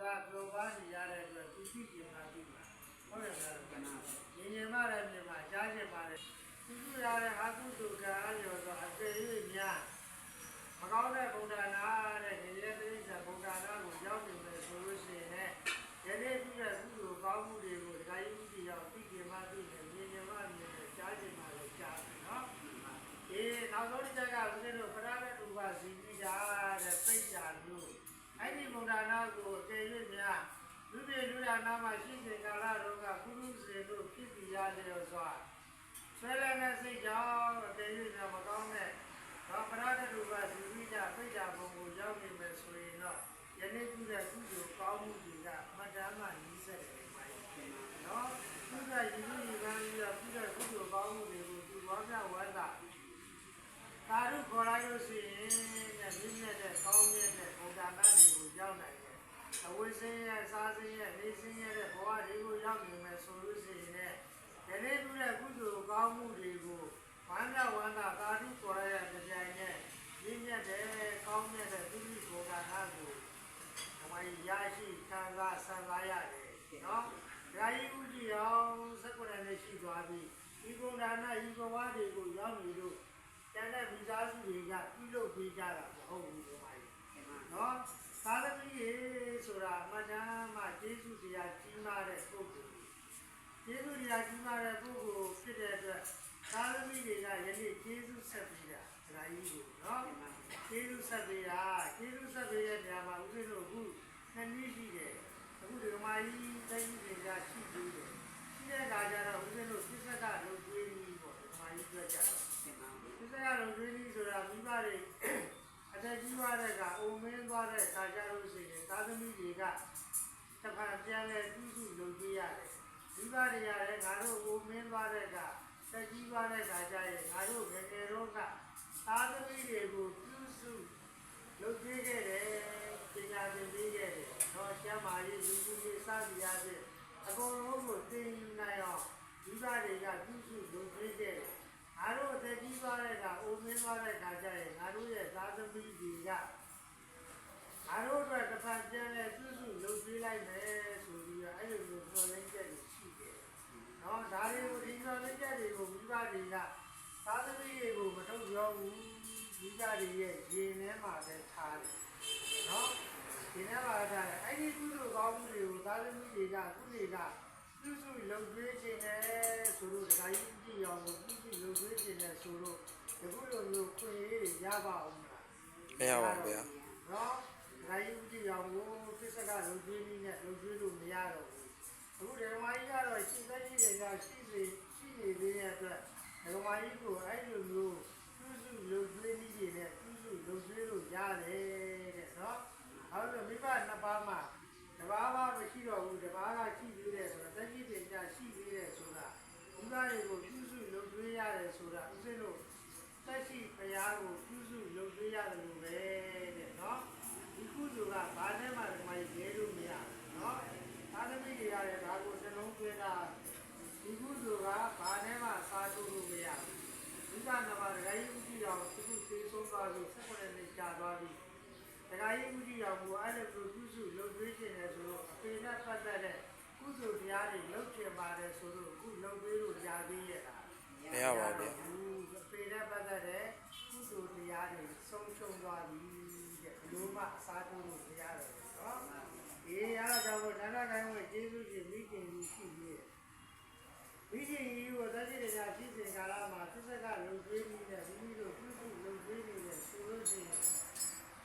စားပြောပါနေရတဲ့အတွက်သူသိကျင်တာသိမှာဟုတ်တယ်လားကနာညီညီမလည်းမြင်မှာကြားချင်ပါတယ်သူတို့ရတဲ့အာသုတုကအားရောဆိုအပေ၍များမကောင်းတဲ့ဗုဒ္ဓနာတဲ့ညီရဲ့တိစ္ဆာဗုဒ္ဓနာကိုရောက်နေမယ်ဆိုလို့ရှိရင်ယနေ့ပြုတဲ့ကုသိုလ်ကောင်းမှုတွေကိုဒကာကြီးဦးကြီးရောက်သိကျင်မှသိတယ်ညီညီမမြင်တယ်ကြားချင်မှလည်းကြားတယ်နော်နောက်ဆုံးတစ်ချက်ကဦးဇင်းတို့ပရဒတ်ဥပဇီတိတာတဲ့ပိဋကမျိုးအဲ့ဒီဗုဒ္ဓနာကိုတည်၍များလူပြေလူရနာမှာရှိစဉ်ကာလတော့ကကုရုစေတို့ဖြစ်ပြီးရတယ်စွာဆွဲလန်းတဲ့စိတ်ကြောင့်တည်၍များမကောင်းတဲ့တော့ပရဒတ်ဥပဇီတိတာပိဋကဘုံကိုရောက်နေမယ်ဆိုရင်တော့ယနေ့ပြုတဲ့ကုသိုလ်ကောင်းမှုတွေကမတ္တမနီးစက်တယ်မှာနော်ပြုတဲ့ယူယူကံပြီးတော့ပြုတဲ့ကုသိုလ်ကောင်းမှုတွေကိုသူဝါပြဝန္တာသာရုခေါ်လိုက်လို့ရှိရင်မြင့်မြတ်တဲ့ကောင်းမြတ်တဲ့ဘုရားနာတွေကိုရောက်နိုင်တယ်။အဝိဇ္ဇင်းရဲ့စားစင်းရဲ့နေစင်းရဲ့ဘဝတွေကိုရောက်နေမယ်ဆိုလို့ရှိရင်ဒီနေ့ပြုတဲ့ကုသိုလ်ကောင်းမှုတွေကိုဝန္တာသာရုခေါ်ရတဲ့ကြိုင်နဲ့မြင့်မြတ်တဲ့ကောင်းမြတ်တဲ့သူ့ဘုရားနာကိုအမှန်ရရှိခံစားဆံစားရတယ်နော်။ဒါကြီးဥကြည့်အောင်စက္ကန့်နဲ့ရှိသွားပြီးဒီဘုရားနာဤဘဝတွေကိုရောက်နေလို့ကျန်တဲ့မိသားစုတွေကပြုလုပ်ပေးကြတာမဟုတ်ဘူးဒီမှာနော်သာသမီရေဆိုတာအမှန်တမ်းမှကျေးဇူးတရားကြီးမားတဲ့ပုဂ္ဂိုလ်ကျေးဇူးတရားကြီးမားတဲ့ပုဂ္ဂိုလ်ဖြစ်တဲ့အတွက်သာသမီတွေကယနေ့ကျေးဇူးဆက်ပေးတာဒါကြီးကိုနော်ကျေးဇူးဆက်ပေးတာကျေးဇူးဆက်ပေးတဲ့နေရာမှာဦးဇင်းတို့အခုနှစ်နည်းရှိတယ်အခုဒီမှာကြီးတိုင်းကြီးတွေကရှိသေးတယ်ရှိတဲ့အခါကျတော့ဦးဇင်းတို့ပြစ္ဆကလုပ်ပေးပြီးပေါ့ဒီမှာကြီးတွေ့ကြတော့ဒီစကားလုံးတွေးပြီးဆိုတာမိဘတွေအသက်ကြီးသွားတဲ့ကအုံမင်းသွားတဲ့အခါကျလို့ရှိရင်သာသမီတွေကတစ်ခါပြန်လဲပြုစုလုပ်ပေးရတယ်မိဘတွေရတယ်ငါတို့အုံမင်းသွားတဲ့ကသက်ကြီးသွားတဲ့အခါကျရင်ငါတို့ငယ်ငယ်တော့ကသာသမီတွေကိုပြုစုလုပ်ပေးခဲ့တယ်ပညာသင်ပေးခဲ့တယ်တော့ကျမ်းမာရေးလူကြီးရေးစသည်အဖြစ်အကုန်လုံးကိုသင်ယူနိုင်အောင်မိဘတွေကပြုစုလုပ်ပေးခဲ့တယ်ငါတို့အသက်ကြီးသွားတဲ့အခါအိုမင်းသွားတဲ့အခါကျရင်ငါတို့ရဲ့သားသမီးတွေကငါတို့အတွက်တစ်ဖက်ပြန်လဲပြုစုလုပ်ပေးလိုက်မယ်ဆိုပြီးတော့အဲ့လိုမျိုးပြောလင်းချက်တွေရှိတယ်။နော်ဒါတွေကိုဒီပြောလင်းချက်တွေကိုမိဘတွေကသားသမီးတွေကိုမထုတ်ပြောဘူးမိဘတွေရဲ့ရင်ထဲမှာပဲထားတယ်။နော်ဒီထဲမှာထားတယ်အဲ့ဒီကုသိုလ်ကောင်းမှုတွေကိုသားသမီးတွေကခုတွေကပြုစုလုပ်ပေးခြင်းနဲ့ဆိုလို့ဒါကြီးကြည့်အောင်ပြုစုလုပ်ပေးခြင်းနဲ့ဆိုလို့ဒီလိုမျိုးခွင့်ရည်ရပါအောင်မလားမရပါဘူးဗျာနော်ဒါကြီးကြည့်အောင်ကိုပြစ္ဆကလုပ်ပေးနည်းနဲ့လုပ်ပေးလို့မရတော့ဘူးအခုဓမ္မကြီးကတော့ရှိသက်ကြီးတွေကရှိနေသေးတဲ့အတွက်ဓမ္မကြီးကိုအဲ့လိုမျိုးပြုစုလုပ်ပေးနည်းတွေနဲ့ပြုစုလုပ်ပေးလို့ရတယ်တဲ့နော်အဲ့လိုမိဘနှစ်ပါးမှာတဘာဝမရှိတော့ဘူးတဘာကရှိသေးတယ်ဆိုတာတတိပညာရှိသေးတယ်ဆိုတာဘုရားတွေကိုပြုစုလုပ်သွေးရတယ်ဆိုတာဥစဉ်လို့သက်ရှိဘုရားကိုပြုစုလုပ်သွေးရတယ်လို့ပဲတဲ့နော်ဒီကုသိုလ်ကဘာနဲ့မှဒီမှာရဲလို့မရဘူးနော်သာသမီတွေရတယ်ဒါကိုစလုံးသွင်းတာဒီကုသိုလ်ကဘာနဲ့မှစားလို့မရဘူးဒီကနမဒဂိုင်းဥကြည့်အောင်သူသိဆုံးသွားပြီး18နှစ်ကြာသွားပြီဒကာကြီးဦးကြီးအောင်ကိုအဲ့လိုပြုစုလုပ်သွေးခြင်းနဲ့ဆိုတော့အပေနဲ့ပတ်သက်တဲ့ကုသိုလ်တရားတွေလုပ်ချင်ပါတယ်ဆိုတော့အခုလုပ်ပေးလို့ရသေးရဲ့လားမရပါဘူးအပေနဲ့ပတ်သက်တဲ့ကုသိုလ်တရားတွေဆုံးရှုံးသွားပြီတဲ့ဘလို့မှအစားထိုးလို့မရတော့ဘူးနော်ဒီအားကြောင့်ဒါနကိုင်းဝဲကျေးဇူးရှင်မိခင်ကြီးရှိသေးတယ်မိခင်ကြီးကိုသတိတရားရှိစဉ်ကာလမှာသစ္စာကလုပ်သွေးနေတဲ့မိမိတို့ပြုစုလုပ်သွေးနေတဲ့ဆိုလို့ရှိရင်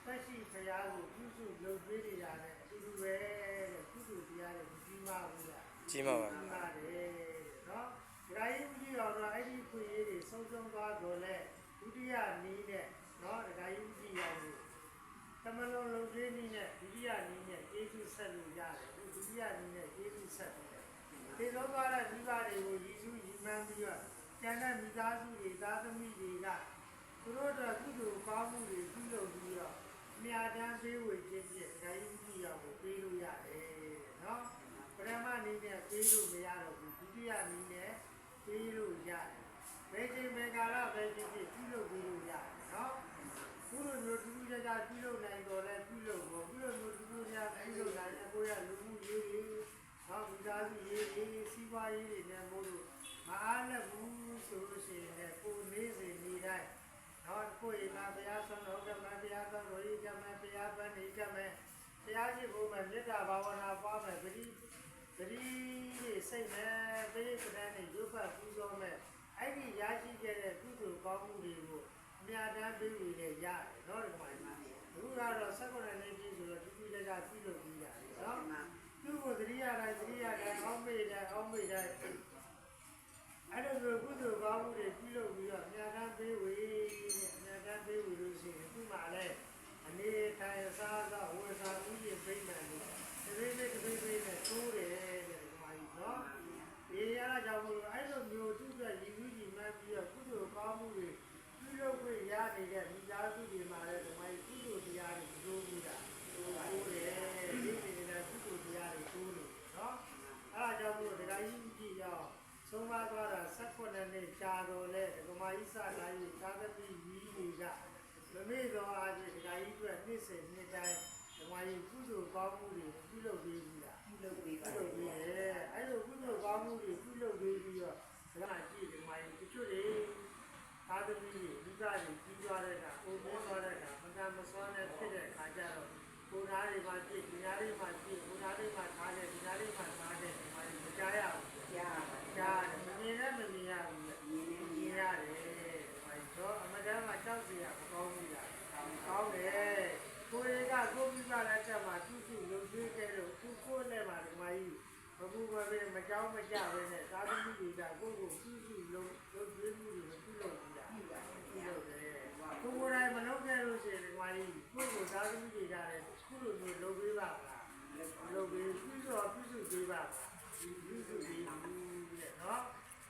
သက်ရှိဘုရားကိုပြုစုလုပ်ပေးနေရတယ်အတူတူပဲတဲ့ကုသိုလ်တရားတွေကြီးမားဘူးလားကြီးမားပါဘူးတယ်နော်ဒကာကြီးဦးကြီးတော်တော့အဲ့ဒီခွင့်ရေးတွေဆုံးရှုံးသွားတော့လဲဒုတိယနည်းနဲ့နော်ဒကာကြီးဦးကြီးရောကိုသမလုံးလုံးသေးနည်းနဲ့ဒုတိယနည်းနဲ့ကျေးဇူးဆက်လို့ရတယ်ဒုတိယနည်းနဲ့ကျေးဇူးဆက်တယ်ဒီလိုပါတဲ့မိဘတွေကိုရည်စူးရည်မှန်းပြီးတော့ကျန်တဲ့မိသားစုတွေသားသမီးတွေကသူတို့အတွက်ကုသိုလ်ကောင်းမှုတွေပြုလုပ်ပြီးတော့မြာတမ်းပေးဝေခြင်းဖြင့်ဒကာကြီးကြည့်အောင်ကိုပေးလို့ရတယ်နော်ပထမနည်းနဲ့ပေးလို့မရတော့ဘူးဒုတိယနည်းနဲ့ပေးလို့ရတယ်ဘယ်ချိန်ဘယ်ကာလပဲဖြစ်ဖြစ်ပြုလုပ်ပေးလို့ရတယ်နော်ခုလိုမျိုးတူတူကြကြပြုလုပ်နိုင်တော့လဲပြုလုပ်ဖို့ခုလိုမျိုးတူတူကြပြုလုပ်နိုင်တဲ့ကို ကြီးတွေနဲ့မို့လို့မအားလည်းဘူးဆိုလို့ရှိရင်လည်းကိုနေစီနေတိုင်းတော့ကိုယ်မှာဘုရားဆုံးတော်ကမဘုရားဆုံးတော်ကြီးကမဘုရားပန်းနေကမဘုရားရှိခိုးမယ်မေတ္တာဘာဝနာပွားမယ်ပရိတွေစိတ်နဲ့ပရိပဒန်းနဲ့ရုပ်ဖတ်ပူဇော်မယ်အဲ့ဒီရရှိခဲ့တဲ့ကုသိုလ်ကောင်းမှုတွေကိုအများတန်းပေးပြီးလည်းရတယ်နော်ဒီမှာအခုကတော့16နှစ်ပြည့်ဆိုတော့ဒီလိုလည်းပြုလုပ်ပြီးတာနော်သူ့ကိုသတိရတိုင်းအောင်းမေ့တိုင်းအဲ့လိုမျိုးကုသိုလ်ကောင်းမှုတွေပြုလုပ်ပြီးတော့အများတန်းပေးဝေလို့ရှိရင်သူ့မှာလည်းအနေထိုင်စားသောဝေစာဥယျာဉ်ပြိမှန်လို့တပိနဲ့တိုးတယ်တဲ့ဒီမှာကြီးနော်ဒီရတာကြောင့်မို့အဲ့လိုမျိုးသူ့အတွက်ရည်မှန်းပြီးတော့ကုသိုလ်ကောင်းမှုတွေပြုလုပ်ခွင့်ရနေတဲ့မိသားစုတွေမှာလည်းဒီမှာကုသိုလ်တရားတွေတိုးပြီးတာတိုးတယ်ဒီနေတဲ့ကုသိုလ်တရားတွေတိုးနေနော်အဲ့ဒါကြောင့်မို့တရားကြီးကြည့်ရအောင်ဆုံးမသွားတာ16နှစ်ကြာတော့လေဒီမှာကြီးစလာရေးသာသမီကြီးတွေကမမေ့တော့အားဖြင့်တရားကြီးအတွက်နှစ်စဉ်နှစ်တိုင်းဒီမှာကြီးကုသိုလ်ကောင်းမှုတွေပြုလုပ်ပြီးပြီလားပြုလုပ်ပြီးပါတယ်အဲ့လိုကုသိုလ်ကောင်းမှုတွေပြုလုပ်ပြီးတော့ဒါကကြည့်ဒီမှာကြီးတချို့တွေသာသမီတွေလူသားတွေကြီးသွားတဲ့အခါအိုးမိုးသွားတဲ့အခါမကမစွမ်းနဲ့ဖြစ်တဲ့အခါကျတော့ကိုယ်သားတွေမှာကြည့်ဒီသားတွေမှာကြည့်ကိုယ်သားတွေမှာထားတယ်ဒီသားတွေမှာထားတယ်ဒီမှာမကြားရဘူးကြားတယ်မမြင်နဲ့မမြင်ရဘူးမြင်ရတယ်ဒီမှာတော့အမတန်းမှာကြောက်စရာမကောင်းဘူးလားကောင်းတယ်ကိုယ်ကကိုယ်ပြပါလက်ချက်မှာသူ့လုံကျွေးခဲ့လို့သူ့ကိုယ်နဲ့မှာဒီမှာကြီးဘုဘပဲမကြောက်မကြပဲနဲ့သာသမီတွေကကိုယ်ကိုသူ့လုံကျွေးမှုတွေမပြုလုပ်ဘူးလားပြုလုပ်တယ်ကိုယ်တိုင်မလုပ်ခဲ့လို့ရှိရင်ဒီမှာကြီးကိုယ်ကိုသာသမီတွေကလည်းခုလိုမျိုးလုပ်ပေးပါလားလုပ်ပေးပြုစုပေးပါလားပြုစုပေးဘူးတဲ့နော်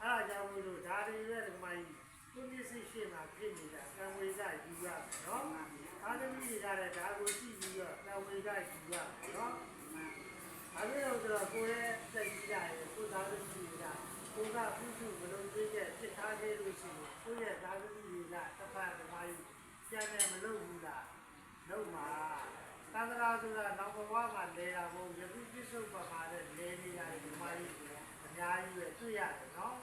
အဲ့ဒါကြောင့်မို့လို့ဒါတွေရဲ့ဒီမှာကြီးသူပစ္စည်းရှင်းမှာဖြစ်နေတာကံဝေကယူရမယ်နော်သာသမီတွေကလည်းဒါကိုကြည့်ပြီးတော့ကံဝေကယူရမယ်နော်အဲ့လိုဆိုတော့ကိုယ်ရဲ့စိတ်ကြီးရတယ်ကိုယ်သားသမီးတွေကကိုယ်ကပြုစုမလုပ်သေးတဲ့ဖြစ်ထားခဲ့လို့ရှိရင်ကိုယ့်ရဲ့သားသမီးတွေကတစ်ဖက်တစ်ခါကြီးကျန်တယ်မလုပ်ဘူးလားလုပ်မှာသံဃာဆိုတာနောက်ဘဝမှာလဲတာမဟုတ်ယခုပြစ္ဆုတ်ပမာတဲ့လဲနေတာဒီမှာကြီးအများကြီးပဲတွေ့ရတယ်နော်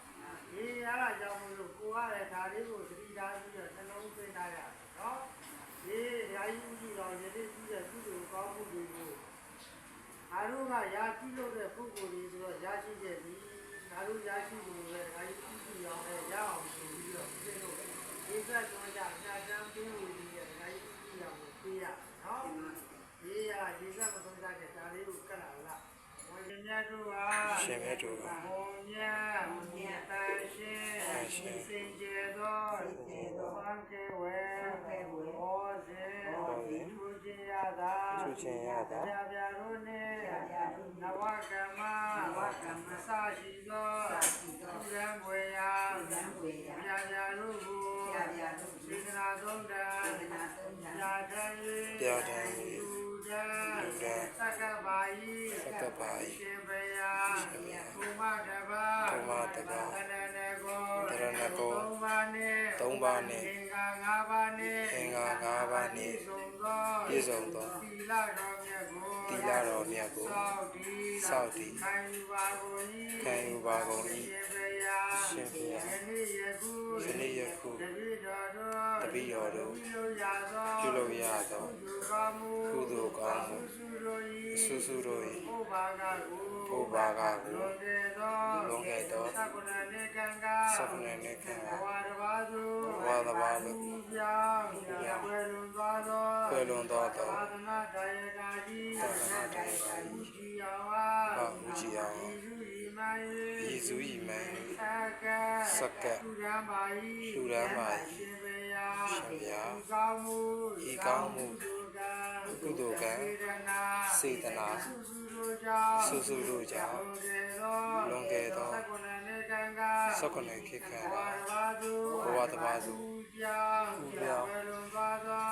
ဒီအားအကြောင်းမလို့ကိုကလည်းဒါလေးကိုသတိထားပြီးတော့နှလုံးသွင်းထားရတယ်နော်ဒီဓာကြီးကြည့်တော့ယနေ့ကြည့်တဲ့ကုသိုလ်ကောင်းမှုတွေကိုအားလုံးကရာကြည့်လို့တဲ့ပုဂ္ဂိုလ်တွေဆိုတော့ရရှိခဲ့ပြီအားလုံးရရှိလို့ပဲဓာကြီးကြည့်အောင်လည်းရအောင်ဆိုပြီးတော့ပြည့်လို့ဒီသက်တော်ကြညာတမ်းပြီးဝင်ပြီးတဲ့ဓာကြီးကြည့်အောင်ပေးရနော်ဒီရဒီသက်မဆုံးကြတဲ့ဒါလေးကိုကတ်လာလားရှင်မြတ်တို့ဟာရှင်မြတ်တို့ဟာဘုံမြတ်တန်ရှင်စင်ကြယ်သောဘံကေဝေဘောဇေသူချင်းရတာပြပြတို့နှင့်နဝကမ္မအစရှိသောသူရန်ွယ်ရာပြပြတို့ကိုစေတနာသုံးတန်ပြထံ၍သက္ကပါယိရှင်ဘယာဘုမတဘာတရဏဂောသုံးပါးနှင့်အင်္ဂါ၅ပါးနှင့်ပြည့်စုံသောသီလတော်မြတ်ကိုစောင့်တည်ခံယူပါကုန်၏ရှင်ဘယာယနေ့ယခုတပည့်တော်တို့ပြုလုပ်ရသောကုသိုလ်ကောင်းမှုစုစုတို့၏ဘုဘာကကိုလွန်ခဲ့သော16နှစ်ကံဘဝတစ်ပါးသို့ကွယ်လွန်သွားသောသာသနာတရားကြီးဦးကြည်အောင်ယေစု၏မှန်စက္ကလူရမ်းပါ၏ရှင်ဘုရားဤကောင်းမှုကုသိုလ်ကံစေတနာစုစုတို့ကြောင့်လွန်ခဲ့သော16နှစ်ခေတ်ကံဘဝတစ်ပါးသို့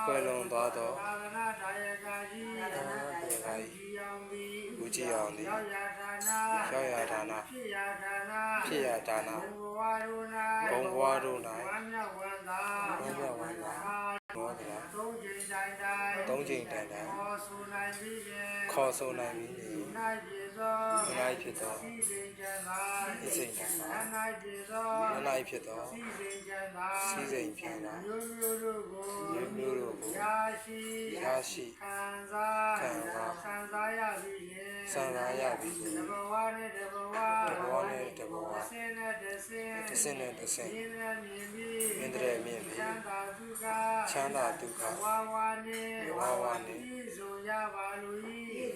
ကွယ်လွန်သွားသောသာသနာတရားကြီးဦးကြည်အောင်သည်ရောက်ရဌာနဖြစ်ရဌာနဘုံဘဝတို့၌ဝမ်းမြောက်ဝမ်းသာသုံးချိန်တိုင်ခေါ်ဆိုနိုင်ပြီး ဖြစ်သော စီစဉ်ကြံသာ ဤစိတ်တန်သာ နာဖြစ်သော နနာဖြစ်သော စီစဉ်ကြံသာ စီစိန်ဖြင့်သာ မျိုးမျိုးတို့ကို မျိုးမျိုးတို့ကို ရရှိ ရရှိ ခံစား ခံစား ခံစားရပြီလင် စံသာရပြီကို တဘဝနဲ့တဘဝ တဘဝနှင့်တဘဝ တစ်ဆင်းနဲ့တစ်ဆင်း တစ်ဆင့်နှင့်တစ်ဆင့် မြင်နဲ့မြင်ပြီး မြင်တဲ့မြင်ပြီး ချမ်းသာဒုက္ခ ချမ်းသာဒုက္ခ ဝဝနဲ့ ဝဝနှင့် ပြည့်စုံရပါလို့ ပြ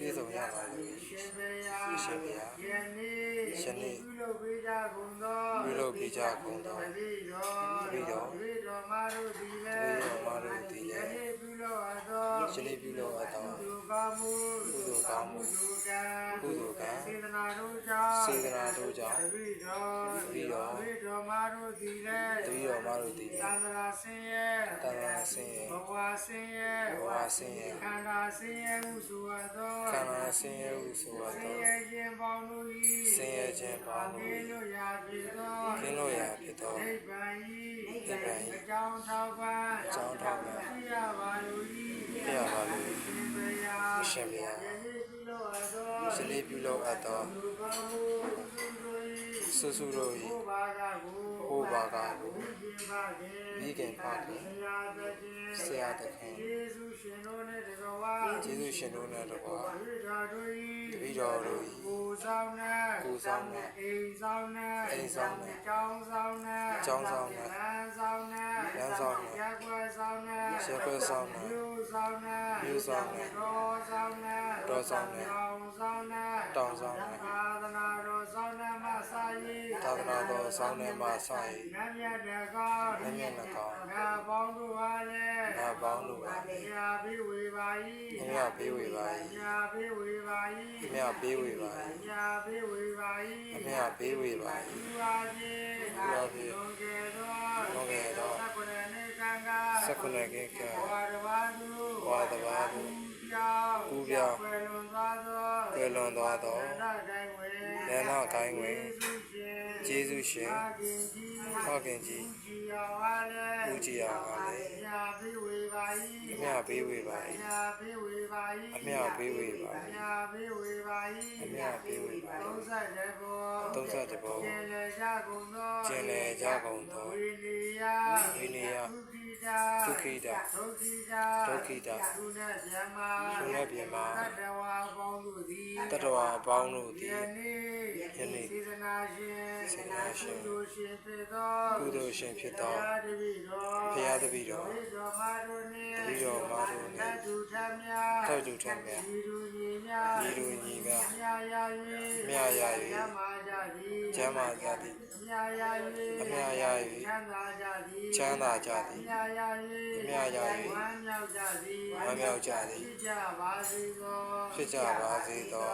ည့်စုံရပါလို့ ရှင်ဘုရား ရှင်ဘုရား ယနေ့ ယနေ့ ပြုလုပ်ပေးကြကုန်သော ပြုလုပ်ပေးကြကုန်သော တတိတော် တပည့်တော် တပည့်တော်မတို့သည်လ တပည့် ည်း တော်မတို့သည်လည်း ယနေ့ပြုလုပ်အပ်သော ယနေ့ပြုလုပ်အပ်သော ကုသိုလ်ကောင်းမှု ကုသိုလ်ကောင်းမှု ကုသိုလ်ကံ ကုသိုလ်ကံ စေတနာတို့ကြောင့် စေတနာတို့ကြောင့် တပည့်တော် တပည့်တော် တပည့်တော်မတို့သည်လည်း တပည့်တော်မတို့သည် သံဃာဆင်းရဲ တန်ခါဆင်းရဲ ဘဝဆင်းရဲ ဘဝဆင်းရဲ ခန္ဓာဆင်းရဲမှုဆိုအပ်သော ခန္ဓာဆင်းရဲဟုဆိုအပ် ဆ သော င်းရဲခြင်းပေါင်းတို့၏ ဆင်းရဲခြင်းပေါင်းတို့ ကင်းလို့ရာဖြစ်သော ကင်းလို့ရာဖြစ်သော နိဗ္ဗာန်၏ နိဗ္ဗာန်၏ အကြောင်းထောက်ပံ့ အကြောင်းထောက်ပံ့ ဖြစ်ရပါလို့၏ ဖြစ်ရပါလို့ ရှင်ဘုရား ရှင်ဘုရား ယနေ့ပြုလုပ်အပ်သော ယနေ့ပြုလုပ်အပ်သော လူကောင်းမှုစုစုတို့၏ စုစုတို့၏ ဘုဘာကကို ဘိုးဘာကကို မိခင်ဖခင် မိခင်ဖခင် ဆရာသခင် ဆရာသခင် ယေရှုရှင်တို့နဲ့တကဝါ ကျေးဇူးရှင်တို့နဲ့တကွာ တပည့်တော်တို့ တပည့်တော်တို့ ၏ကိုဆောင်နဲ့ ကိုယ်ဆောင်နဲ့ အိမ်ဆောင်နဲ့ အိမ်ဆောင်နဲ့ ကျောင်းဆောင်နဲ့ ကျောင်းဆောင်နဲ့ လမ်းဆောင်နဲ့ လမ်းဆောင်နဲ့ ရက်ွယ်ဆောင်နဲ့ ရက်ွက်ဆောင်နဲ့ မြို့ဆောင်နဲ့ မြို့ဆောင်နဲ့ တော်ဆောင်နဲ့ တော်ဆောင်နဲ့ တောင်ဆောင်နဲ့ တောင်ဆောင်နဲ့ သာသနာတော်ဆောင်နဲ့မဆာယီ သာသနာတော်ဆောင်နှင့်မှစ၍ နတ်မြတ်တကောင်း နတ်မြတ်နှကောင်း ငါပေါင်းတို့ပါလေ ငါပေါင်းတို့ပါ ညာပေးဝေပါ၏ အမြပေးဝေပါ၏ ညာပေးဝေပါ အမြပေးဝေပါ ၏ညာပေးဝေပါ အမြပေးဝေပါ ၏သူအားဖြင့် သူအားဖြင့် လွန်ခဲ့သော လွန်ခဲ့သော သက္ကရဏေကံက စက္ကုဏကေကံ ဘဝတစ်ပါးသူ ဘဝတစ်ပါးသူ ကူပြောင်းကွယ်လွန်သွားသော ကွယ်လွန်သွားသော နန္ဒကိုင်းဝင် ဉာဏ်ကိုင်းဝင် ယေရှုရှင် ကျေးဇူးရှင် ဖခင်ကြီး ဖခင်ကြီး ကြည်အောင်ပါလေ ပူကြည်အောင်ပါလေ ညာပေးဝေပါ အမြပေးဝေပါ ၏ညာပေးဝေပါ ၏ အမြပေးဝေပါ ညာပေးဝေပါ ၏ အမြပေးဝေပါ 30ဘော 30ဘော ကျင်လေကြကုန်သော ကျင်လည်ကြကုန်သော ဝိနည်းယ ဝိနည်းယ ဒုက္ခိတ ဒုက္ခိတ ဒုက္ခိတ ဒုက္ခိတ သူနဲ့ဗျမ သူနဲ့ဗျမ တတဝါပေါင်းတို့သည် တတဝါအပေါင်းတို့သည် ယနေ့ ယနေ့ စေတနာရှင် စေတနာရှင် ကုသိုလ်ရှင်ဖြစ်သော ကုသိုလ်ရှင်ဖြစ်သော ဘုရားတပည့်တော် ဘုရားတပည့်တော် တပည့်တော်မတို့နှင့် တပည့်တော်မတို့နှင့် တတုထမြတ် တတုထမြတ် ဤသူညီမြတ် ဤသူညီမြတ် မြတ်ရ၍ မြတ်ရ၍ ကျမ်းမာကြသည် ကျမ်းမာကြသည် မြတ်ရ၍ အမြတ်ရ၍ ချမ်းသာကြသည် ချမ်းသာကြသည် မြတ်ရ အမြတ်ရ၍ ၍ဝမ်းမြောက်ကြသည် ဝမ်းမြောက်ကြသည် ဖြစ်ကြပါစေသော ဖြစ်ကြပါစေသော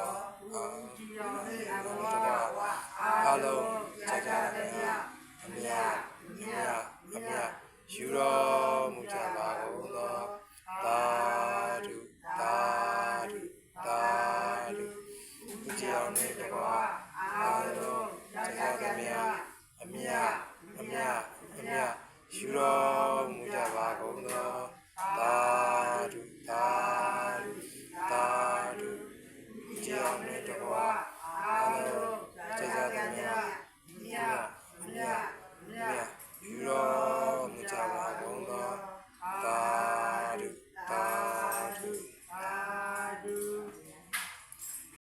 ကြည်အောင်နှင့်ဘဝ တဝါအားလုံးကြကြမြတ်အမြတ်မြတ်အမြတ်ယူတော်မူကြပါကုန်သောသာဓုသာဓုသာဓုကြည်အောင်နှင့်